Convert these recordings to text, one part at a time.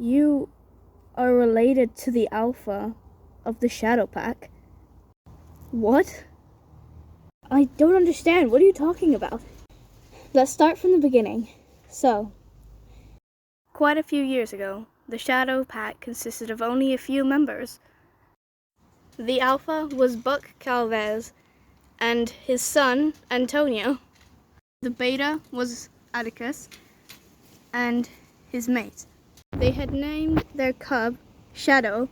You are related to the Alpha of the Shadow Pack. What? I don't understand. What are you talking about? Let's start from the beginning. So, quite a few years ago, the Shadow Pack consisted of only a few members. The Alpha was Buck Calvez and his son, Antonio. The Beta was Atticus and his mate. They had named their cub, Shadow,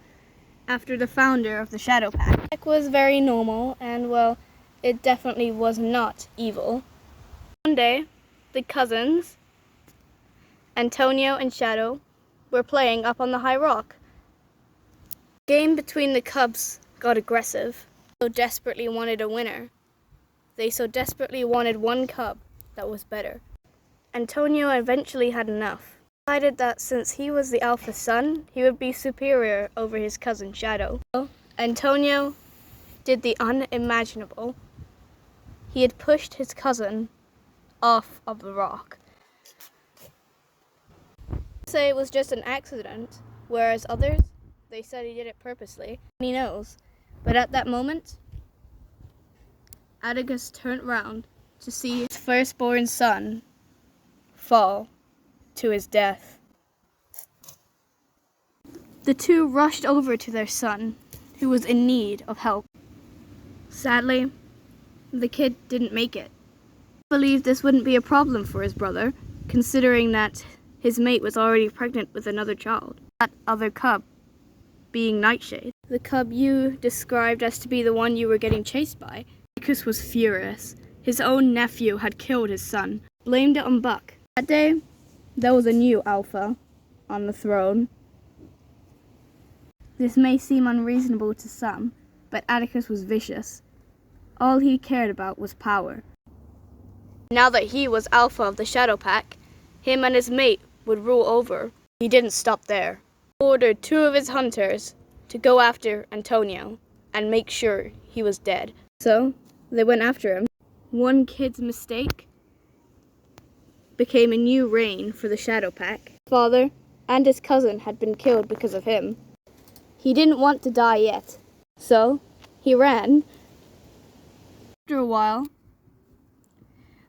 after the founder of the Shadow Pack. It was very normal and, well, it definitely was not evil. One day, the cousins, Antonio and Shadow, were playing up on the high rock. The game between the cubs got aggressive. They so desperately wanted a winner. They so desperately wanted one cub that was better. Antonio eventually had enough. He decided that since he was the Alpha son, he would be superior over his cousin Shadow. So, Antonio did the unimaginable. He had pushed his cousin off of the rock. Some say it was just an accident, whereas others, they said he did it purposely. He knows. But at that moment, Atticus turned round to see his firstborn son fall to his death. The two rushed over to their son, who was in need of help. Sadly, the kid didn't make it. He believed this wouldn't be a problem for his brother, considering that his mate was already pregnant with another child. That other cub being Nightshade. The cub you described as to be the one you were getting chased by. Atticus was furious. His own nephew had killed his son. Blamed it on Buck. That day, there was a new Alpha on the throne. This may seem unreasonable to some, but Atticus was vicious. All he cared about was power. Now that he was Alpha of the Shadow Pack, him and his mate would rule over. He didn't stop there. He ordered two of his hunters to go after Antonio and make sure he was dead. So, they went after him. One kid's mistake became a new reign for the Shadow Pack. His father and his cousin had been killed because of him. He didn't want to die yet, so he ran. After a while,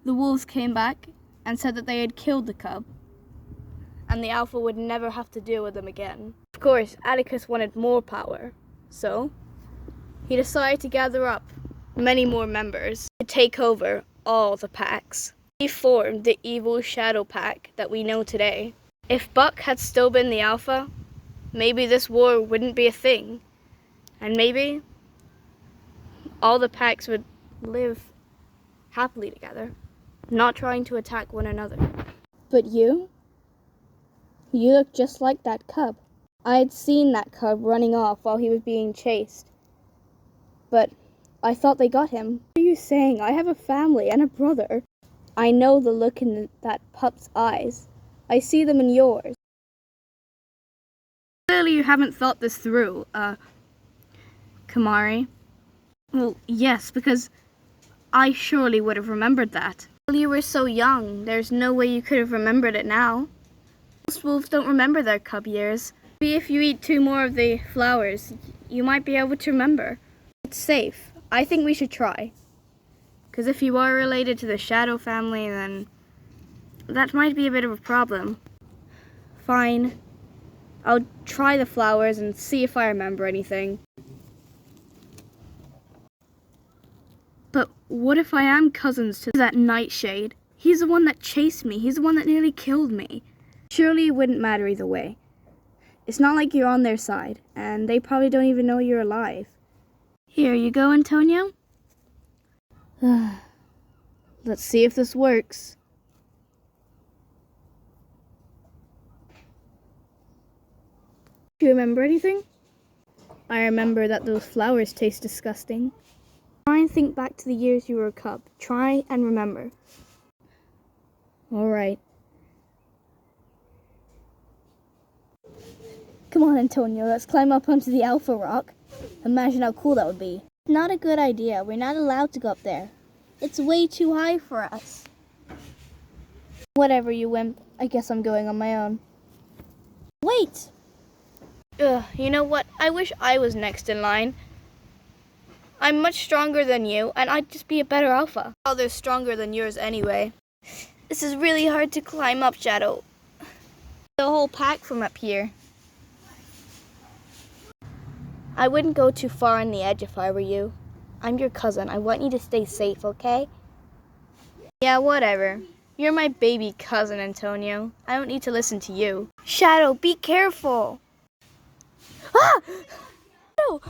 the wolves came back and said that they had killed the cub, and the Alpha would never have to deal with them again. Of course, Atticus wanted more power, so he decided to gather up many more members to take over all the packs. He formed the evil Shadow Pack that we know today. If Buck had still been the Alpha, maybe this war wouldn't be a thing, and maybe all the packs would live happily together, not trying to attack one another. But you look just like that cub. I had seen that cub running off while he was being chased, but I thought they got him. What are you saying? I have a family and a brother. I know the look in that pup's eyes. I see them in yours. Clearly you haven't thought this through, Kamari. Well, yes, because I surely would have remembered that. Well, you were so young, there's no way you could have remembered it now. Most wolves don't remember their cub years. Maybe if you eat 2 more of the flowers, you might be able to remember. It's safe. I think we should try. Because if you are related to the Shadow family, then that might be a bit of a problem. Fine. I'll try the flowers and see if I remember anything. But what if I am cousins to that Nightshade? He's the one that chased me. He's the one that nearly killed me. Surely it wouldn't matter either way. It's not like you're on their side, and they probably don't even know you're alive. Here you go, Antonio. Let's see if this works. Do you remember anything? I remember that those flowers taste disgusting. Try and think back to the years you were a cub. Try and remember. Alright. Come on, Antonio, let's climb up onto the Alpha Rock. Imagine how cool that would be. Not a good idea. We're not allowed to go up there. It's way too high for us. Whatever, you wimp. I guess I'm going on my own. Wait! Ugh, you know what? I wish I was next in line. I'm much stronger than you, and I'd just be a better alpha. Oh, they're stronger than yours anyway. This is really hard to climb up, Shadow. The whole pack from up here. I wouldn't go too far on the edge if I were you. I'm your cousin. I want you to stay safe, okay? Yeah, whatever. You're my baby cousin, Antonio. I don't need to listen to you. Shadow, be careful! Ah! Shadow!